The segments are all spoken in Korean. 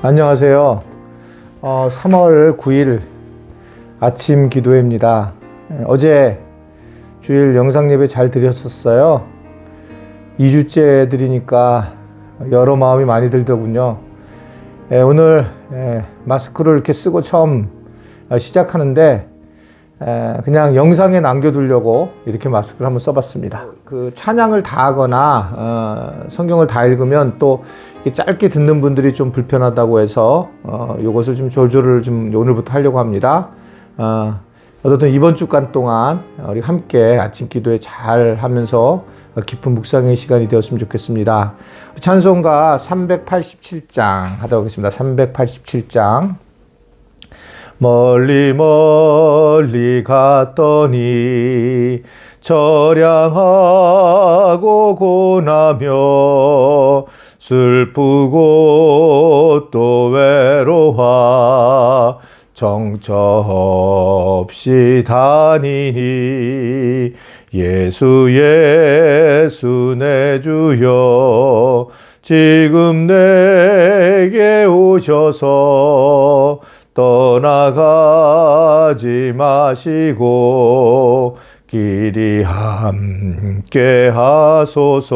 안녕하세요. 3월 9일 아침 기도회입니다. 어제 주일 영상 예배 잘 드렸었어요. 2주째 드리니까 여러 마음이 많이 들더군요. 오늘 마스크를 이렇게 쓰고 처음 시작하는데 그냥 영상에 남겨두려고 이렇게 마스크를 한번 써봤습니다. 그 찬양을 다 하거나 성경을 다 읽으면 또 짧게 듣는 분들이 좀 불편하다고 해서 이것을 좀 조절을 좀 오늘부터 하려고 합니다. 어쨌든 이번 주간 동안 우리 함께 아침 기도에 잘 하면서 깊은 묵상의 시간이 되었으면 좋겠습니다. 찬송가 387장 하도록 하겠습니다. 387장. 멀리 멀리 갔더니 처량하고 고나며 슬프고 또 외로워 정처 없이 다니니 예수 예수 내 주여 지금 내게 오셔서 떠나가지 마시고 길이 함께 하소서.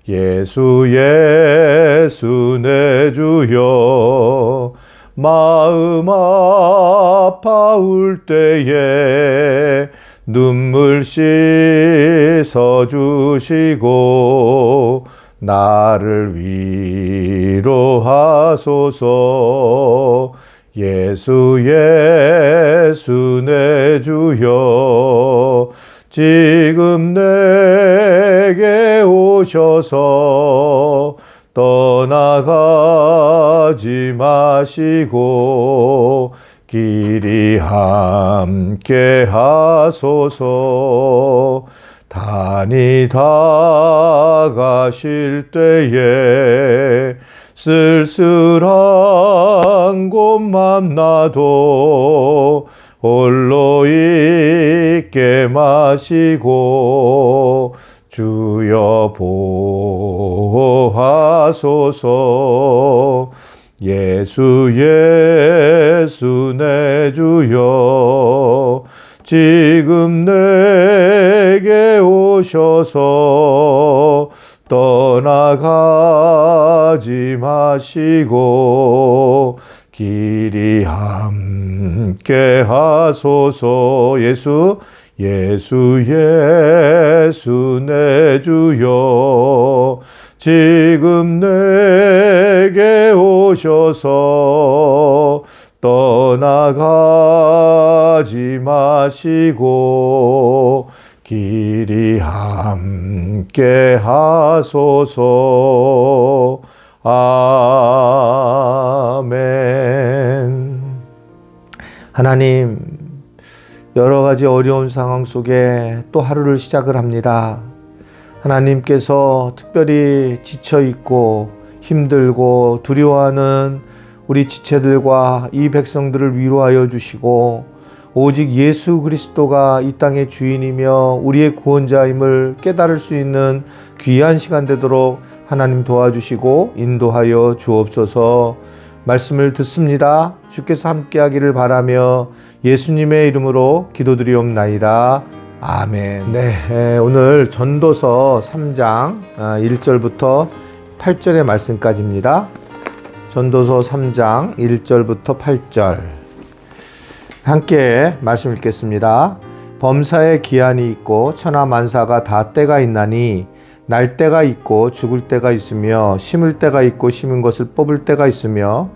예수 예수 내 주여 마음 아파올 때에 눈물 씻어 주시고 나를 위로하소서. 예수 예수 내 주여 지금 내게 오셔서 떠나가지 마시고 길이 함께 하소서. 다니다 가실 때에 쓸쓸한 곳만 나도 홀로 있게 마시고 주여 보호하소서. 예수 예수 내 주여 지금 내게 오셔서 떠나가지 마시고 길이 함께 하소서. 예수 예수 예수 내 주여 지금 내게 오셔서 떠나가지 마시고 길이 함께 하소서. 아멘. 하나님, 여러 가지 어려운 상황 속에 또 하루를 시작을 합니다. 하나님께서 특별히 지쳐있고 힘들고 두려워하는 우리 지체들과 이 백성들을 위로하여 주시고 오직 예수 그리스도가 이 땅의 주인이며 우리의 구원자임을 깨달을 수 있는 귀한 시간 되도록 하나님 도와주시고 인도하여 주옵소서. 말씀을 듣습니다. 주께서 함께하기를 바라며 예수님의 이름으로 기도드리옵나이다. 아멘. 네, 오늘 전도서 3장 1절부터 8절의 말씀까지입니다. 전도서 3장 1절부터 8절 함께 말씀 읽겠습니다. 범사에 기한이 있고 천하만사가 다 때가 있나니 날 때가 있고 죽을 때가 있으며 심을 때가 있고 심은 것을 뽑을 때가 있으며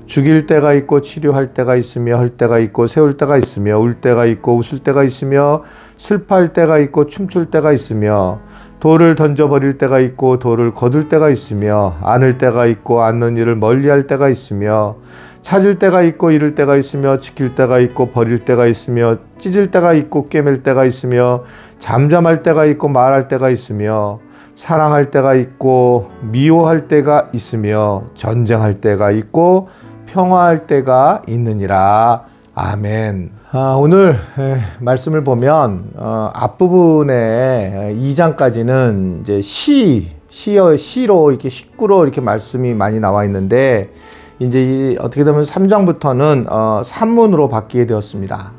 죽일 때가 있고 치료할 때가 있으며 할 때가 있고 세울 때가 있으며 울 때가 있고 웃을 때가 있으며 슬퍼할 때가 있고 춤출 때가 있으며 돌을 던져버릴 때가 있고 돌을 거둘 때가 있으며 안을 때가 있고 안는 일을 멀리할 때가 있으며 찾을 때가 있고 잃을 때가 있으며 지킬 때가 있고 버릴 때가 있으며 찢을 때가 있고 꿰맬 때가 있으며 잠잠할 때가 있고 말할 때가 있으며 사랑할 때가 있고 미워할 때가 있으며 전쟁할 때가 있고 평화할 때가 있느니라. 아멘. 오늘 말씀을 보면 앞부분에 2장까지는 이제 시로 이렇게 식구로 이렇게 말씀이 많이 나와 있는데 이제 어떻게 되면 3장부터는 산문으로 바뀌게 되었습니다.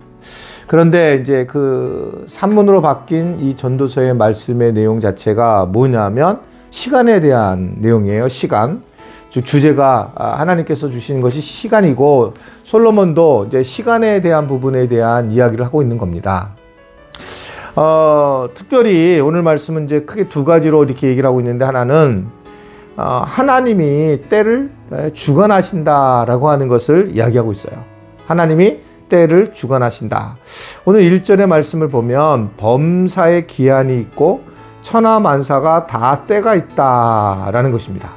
그런데 이제 그 산문으로 바뀐 이 전도서의 말씀의 내용 자체가 뭐냐면 시간에 대한 내용이에요. 시간. 즉 주제가 하나님께서 주신 것이 시간이고 솔로몬도 이제 시간에 대한 부분에 대한 이야기를 하고 있는 겁니다. 특별히 오늘 말씀은 이제 크게 두 가지로 이렇게 얘기를 하고 있는데 하나는 하나님이 때를 주관하신다라고 하는 것을 이야기하고 있어요. 하나님이 때를 주관하신다. 오늘 1절의 말씀을 보면 범사의 기한이 있고 천하만사가 다 때가 있다라는 것입니다.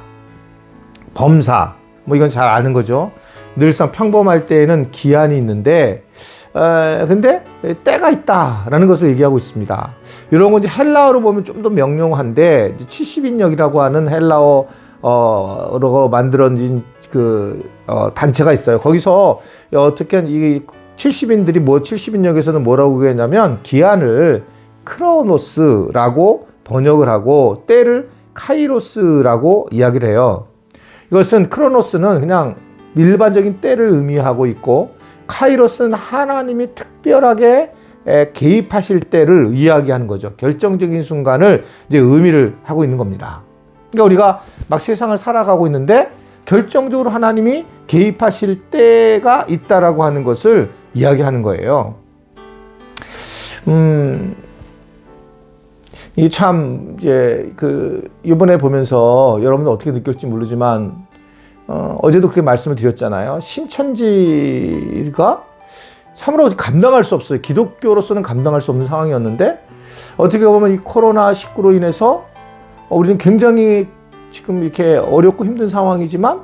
범사, 뭐 이건 잘 아는 거죠. 늘상 평범할 때에는 기한이 있는데 근데 때가 있다라는 것을 얘기하고 있습니다. 이런 건 이제 헬라어로 보면 좀 더 명료한데 70인역이라고 하는 헬라어로 만들어진 그 단체가 있어요. 거기서 어떻게 이 70인들이 70인역에서는 뭐라고 했냐면 기한을 크로노스라고 번역을 하고 때를 카이로스라고 이야기를 해요. 이것은 크로노스는 그냥 일반적인 때를 의미하고 있고 카이로스는 하나님이 특별하게 개입하실 때를 이야기하는 거죠. 결정적인 순간을 이제 의미를 하고 있는 겁니다. 그러니까 우리가 막 세상을 살아가고 있는데 결정적으로 하나님이 개입하실 때가 있다라고 하는 것을 이야기하는 거예요. 이게 참 이제 이번에 보면서 여러분들 어떻게 느낄지 모르지만 어제도 그렇게 말씀을 드렸잖아요. 신천지가 참으로 감당할 수 없어요. 기독교로서는 감당할 수 없는 상황이었는데 어떻게 보면 이 코로나19로 인해서 우리는 굉장히 지금 이렇게 어렵고 힘든 상황이지만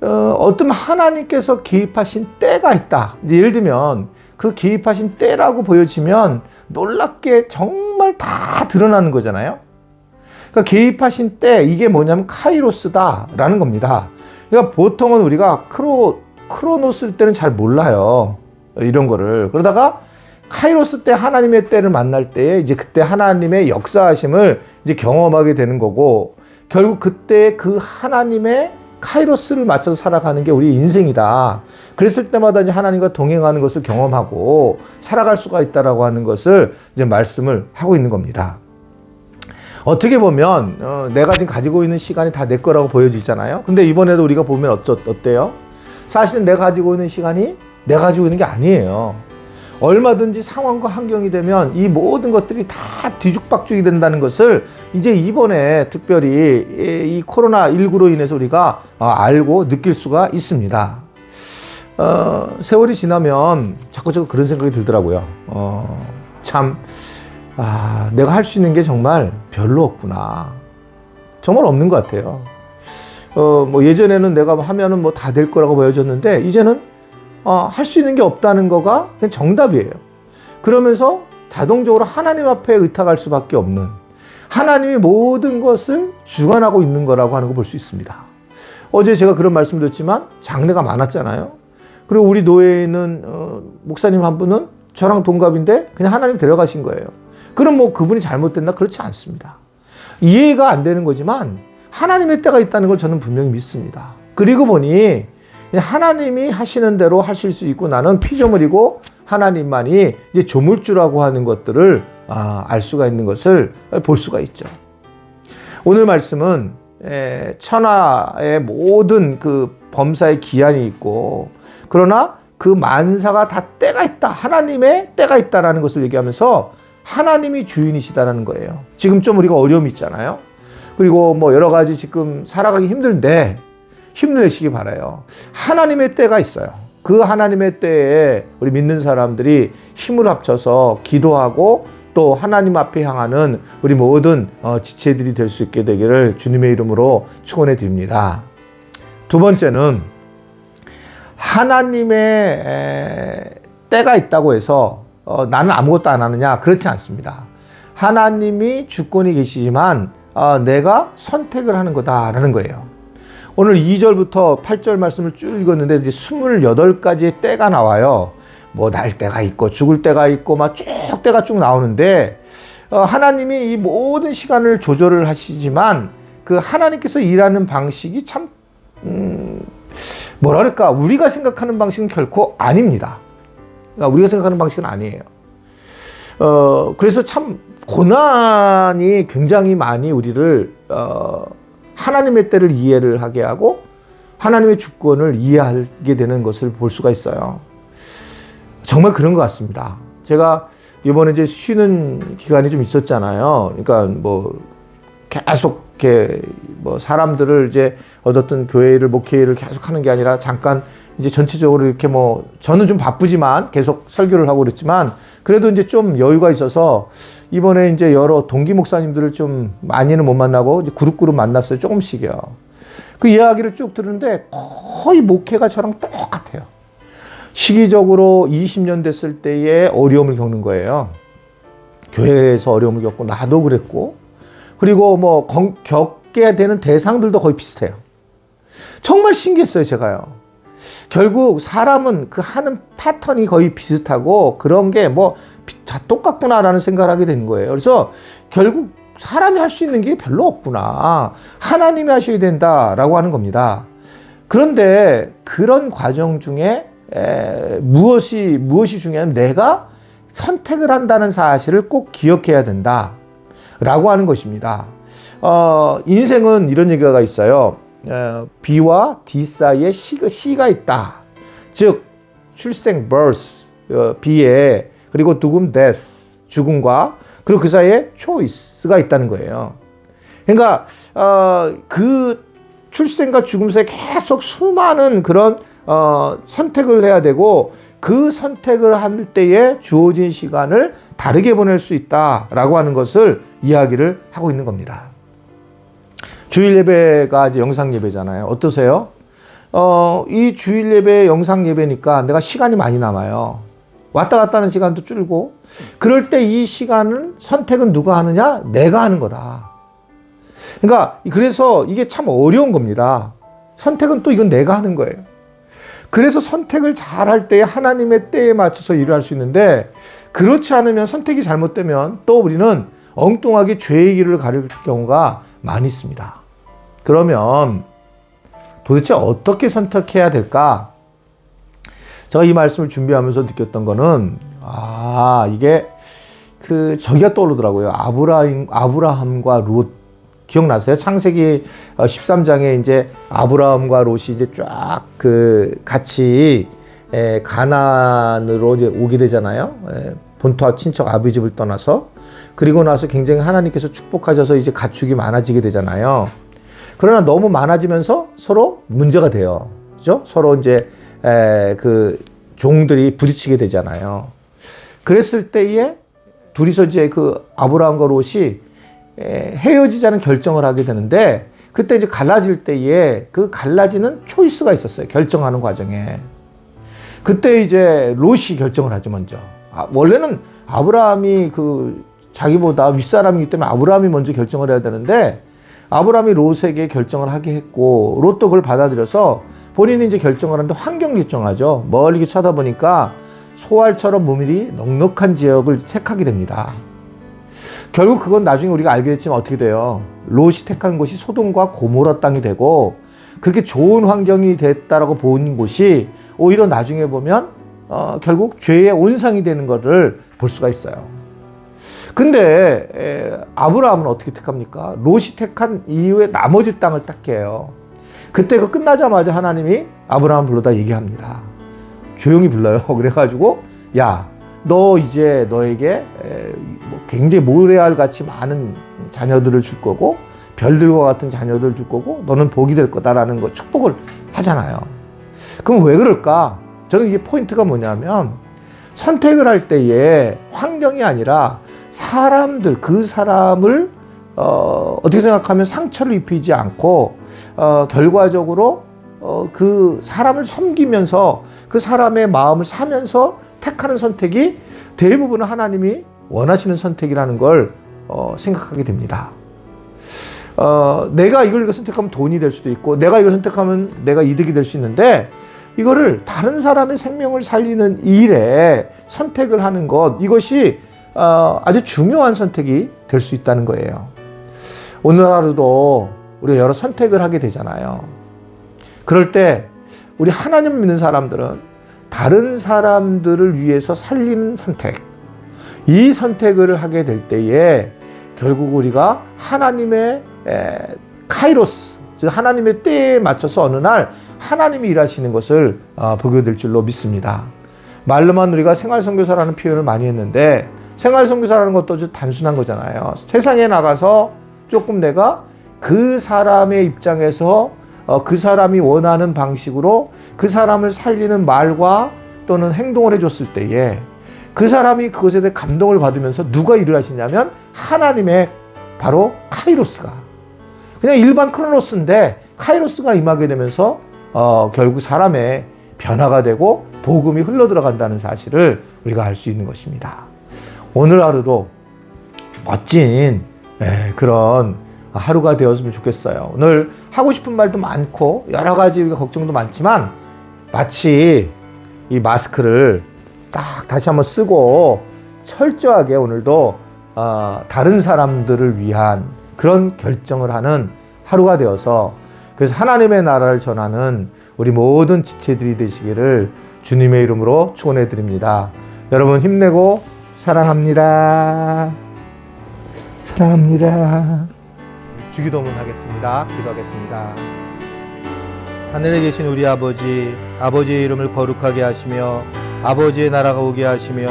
어떤 하나님께서 개입하신 때가 있다. 이제 예를 들면 그 개입하신 때라고 보여지면 놀랍게 정말 다 드러나는 거잖아요. 그러니까 개입하신 때 이게 뭐냐면 카이로스다라는 겁니다. 그러니까 보통은 우리가 크로노스 때는 잘 몰라요. 이런 거를. 그러다가 카이로스 때 하나님의 때를 만날 때에 이제 그때 하나님의 역사하심을 이제 경험하게 되는 거고 결국 그때 그 하나님의 카이로스를 맞춰서 살아가는 게 우리 인생이다. 그랬을 때마다 이제 하나님과 동행하는 것을 경험하고 살아갈 수가 있다라고 하는 것을 이제 말씀을 하고 있는 겁니다. 어떻게 보면 내가 지금 가지고 있는 시간이 다 내 거라고 보여지잖아요. 근데 이번에도 우리가 보면 어때요? 사실은 내가 가지고 있는 시간이 내가 가지고 있는 게 아니에요. 얼마든지 상황과 환경이 되면 이 모든 것들이 다 뒤죽박죽이 된다는 것을 이제 이번에 특별히 이 코로나19로 인해서 우리가 알고 느낄 수가 있습니다. 세월이 지나면 자꾸 그런 생각이 들더라고요. 내가 할 수 있는 게 정말 별로 없구나. 정말 없는 것 같아요. 뭐 예전에는 내가 하면은 뭐 다 될 거라고 보여졌는데 이제는 할 수 있는 게 없다는 거가 그냥 정답이에요. 그러면서 자동적으로 하나님 앞에 의탁할 수밖에 없는 하나님이 모든 것을 주관하고 있는 거라고 하는 거 볼 수 있습니다. 어제 제가 그런 말씀 드렸지만 장례가 많았잖아요. 그리고 우리 노예에 있는 목사님 한 분은 저랑 동갑인데 그냥 하나님 데려가신 거예요. 그럼 뭐 그분이 잘못됐나? 그렇지 않습니다. 이해가 안 되는 거지만 하나님의 때가 있다는 걸 저는 분명히 믿습니다. 그리고 보니 하나님이 하시는 대로 하실 수 있고 나는 피조물이고 하나님만이 이제 조물주라고 하는 것들을 알 수가 있는 것을 볼 수가 있죠. 오늘 말씀은 천하의 모든 그 범사의 기한이 있고 그러나 그 만사가 다 때가 있다. 하나님의 때가 있다라는 것을 얘기하면서 하나님이 주인이시다라는 거예요. 지금 좀 우리가 어려움이 있잖아요. 그리고 뭐 여러 가지 지금 살아가기 힘든데 힘내시기 바라요. 하나님의 때가 있어요. 그 하나님의 때에 우리 믿는 사람들이 힘을 합쳐서 기도하고 또 하나님 앞에 향하는 우리 모든 지체들이 될 수 있게 되기를 주님의 이름으로 축원해 드립니다. 두 번째는 하나님의 때가 있다고 해서 나는 아무것도 안 하느냐? 그렇지 않습니다. 하나님이 주권이 계시지만 내가 선택을 하는 거다라는 거예요. 오늘 2절부터 8절 말씀을 쭉 읽었는데 이제 28가지의 때가 나와요. 뭐 날 때가 있고 죽을 때가 있고 막 쭉 때가 쭉 나오는데 하나님이 이 모든 시간을 조절을 하시지만 그 하나님께서 일하는 방식이 참 뭐라 그럴까, 우리가 생각하는 방식은 결코 아닙니다. 그러니까 우리가 생각하는 방식은 아니에요. 그래서 참 고난이 굉장히 많이 우리를 하나님의 때를 이해를 하게 하고 하나님의 주권을 이해하게 되는 것을 볼 수가 있어요. 정말 그런 것 같습니다. 제가 이번에 이제 쉬는 기간이 좀 있었잖아요. 그러니까 뭐 계속 이렇게 뭐 사람들을 이제 어떤 교회를 목회를 계속 하는 게 아니라 잠깐 이제 전체적으로 이렇게 뭐 저는 좀 바쁘지만 계속 설교를 하고 그랬지만 그래도 이제 좀 여유가 있어서 이번에 이제 여러 동기 목사님들을 좀 많이는 못 만나고 이제 그룹 만났어요. 조금씩이요. 그 이야기를 쭉 들었는데 거의 목회가 저랑 똑같아요. 시기적으로 20년 됐을 때에 어려움을 겪는 거예요. 교회에서 어려움을 겪고 나도 그랬고 그리고 뭐 겪게 되는 대상들도 거의 비슷해요. 정말 신기했어요, 제가요. 결국 사람은 그 하는 패턴이 거의 비슷하고 그런 게 뭐 다 똑같구나라는 생각을 하게 되는 거예요. 그래서 결국 사람이 할 수 있는 게 별로 없구나. 하나님이 하셔야 된다라고 하는 겁니다. 그런데 그런 과정 중에 무엇이 중요하면 내가 선택을 한다는 사실을 꼭 기억해야 된다라고 하는 것입니다. 인생은 이런 얘기가 있어요. B와 D 사이에 C가 있다. 즉 출생 birth B에 그리고 죽음 death 죽음과 그리고 그 사이에 choice가 있다는 거예요. 그러니까 그 출생과 죽음 사이에 계속 수많은 그런 선택을 해야 되고 그 선택을 할 때에 주어진 시간을 다르게 보낼 수 있다라고 하는 것을 이야기를 하고 있는 겁니다. 주일 예배가 이제 영상 예배잖아요. 어떠세요? 이 주일 예배 영상 예배니까 내가 시간이 많이 남아요. 왔다 갔다 하는 시간도 줄고 그럴 때 이 시간은 선택은 누가 하느냐? 내가 하는 거다. 그러니까 그래서 이게 참 어려운 겁니다. 선택은 또 이건 내가 하는 거예요. 그래서 선택을 잘 할 때 하나님의 때에 맞춰서 일을 할 수 있는데 그렇지 않으면 선택이 잘못되면 또 우리는 엉뚱하게 죄의 길을 가릴 경우가 많이 있습니다. 그러면 도대체 어떻게 선택해야 될까? 제가 이 말씀을 준비하면서 느꼈던 거는 이게 저기가 떠오르더라고요. 아브라함과 롯 기억나세요? 창세기 13장에 이제 아브라함과 롯이 이제 쫙 같이 가나안으로 이제 오게 되잖아요. 본토와 친척 아비 집을 떠나서 그리고 나서 굉장히 하나님께서 축복하셔서 이제 가축이 많아지게 되잖아요. 그러나 너무 많아지면서 서로 문제가 돼요. 그죠? 서로 이제 그 종들이 부딪히게 되잖아요. 그랬을 때에 둘이서 이제 그 아브라함과 롯이 헤어지자는 결정을 하게 되는데 그때 이제 갈라질 때에 그 갈라지는 초이스가 있었어요. 결정하는 과정에. 그때 이제 롯이 결정을 하죠, 먼저. 원래는 아브라함이 자기보다 윗사람이기 때문에 아브라함이 먼저 결정을 해야 되는데 아브라함이 롯에게 결정을 하게 했고 롯도 그걸 받아들여서 본인이 이제 결정을 하는데 환경 결정하죠. 멀리 쳐다보니까 소알처럼 무밀이 넉넉한 지역을 택하게 됩니다. 결국 그건 나중에 우리가 알게 됐지만 어떻게 돼요? 롯이 택한 곳이 소돔과 고모라 땅이 되고 그렇게 좋은 환경이 됐다라고 본 곳이 오히려 나중에 보면 결국 죄의 온상이 되는 것을 볼 수가 있어요. 근데 아브라함은 어떻게 택합니까? 롯이 택한 이후에 나머지 땅을 택해요. 그때 그 끝나자마자 하나님이 아브라함 불러다 얘기합니다. 조용히 불러요. 그래가지고 야, 너 이제 너에게 굉장히 모래알 같이 많은 자녀들을 줄 거고 별들과 같은 자녀들을 줄 거고 너는 복이 될 거다라는 거 축복을 하잖아요. 그럼 왜 그럴까? 저는 이게 포인트가 뭐냐면 선택을 할 때에 환경이 아니라 사람들, 그 사람을 어떻게 생각하면 상처를 입히지 않고 결과적으로 그 사람을 섬기면서 그 사람의 마음을 사면서 택하는 선택이 대부분은 하나님이 원하시는 선택이라는 걸 생각하게 됩니다. 내가 이걸 선택하면 돈이 될 수도 있고 내가 이걸 선택하면 내가 이득이 될 수 있는데 이거를 다른 사람의 생명을 살리는 일에 선택을 하는 것, 이것이 아주 중요한 선택이 될 수 있다는 거예요. 오늘 하루도 우리가 여러 선택을 하게 되잖아요. 그럴 때 우리 하나님 믿는 사람들은 다른 사람들을 위해서 살리는 선택, 이 선택을 하게 될 때에 결국 우리가 하나님의 카이로스, 즉 하나님의 때에 맞춰서 어느 날 하나님이 일하시는 것을 보게 될 줄로 믿습니다. 말로만 우리가 생활선교사라는 표현을 많이 했는데, 생활선교사라는 것도 아주 단순한 거잖아요. 세상에 나가서 조금 내가 그 사람의 입장에서 그 사람이 원하는 방식으로 그 사람을 살리는 말과 또는 행동을 해줬을 때에 그 사람이 그것에 대해 감동을 받으면서 누가 일을 하시냐면 하나님의 바로 카이로스가, 그냥 일반 크로노스인데 카이로스가 임하게 되면서 결국 사람의 변화가 되고 복음이 흘러들어간다는 사실을 우리가 알 수 있는 것입니다. 오늘 하루도 멋진 그런 하루가 되었으면 좋겠어요. 오늘 하고 싶은 말도 많고 여러 가지 우리가 걱정도 많지만, 마치 이 마스크를 딱 다시 한번 쓰고 철저하게 오늘도 다른 사람들을 위한 그런 결정을 하는 하루가 되어서, 그래서 하나님의 나라를 전하는 우리 모든 지체들이 되시기를 주님의 이름으로 축원해 드립니다. 여러분 힘내고 사랑합니다. 사랑합니다. 주기도문 하겠습니다. 기도하겠습니다. 하늘에 계신 우리 아버지, 아버지의 이름을 거룩하게 하시며 아버지의 나라가 오게 하시며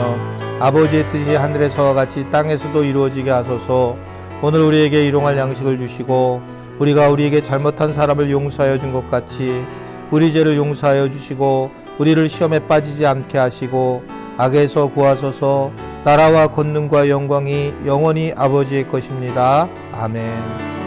아버지의 뜻이 하늘에서와 같이 땅에서도 이루어지게 하소서. 오늘 우리에게 일용할 양식을 주시고 우리가 우리에게 잘못한 사람을 용서하여 준 것 같이 우리 죄를 용서하여 주시고 우리를 시험에 빠지지 않게 하시고 악에서 구하소서. 나라와 권능과 영광이 영원히 아버지의 것입니다. 아멘.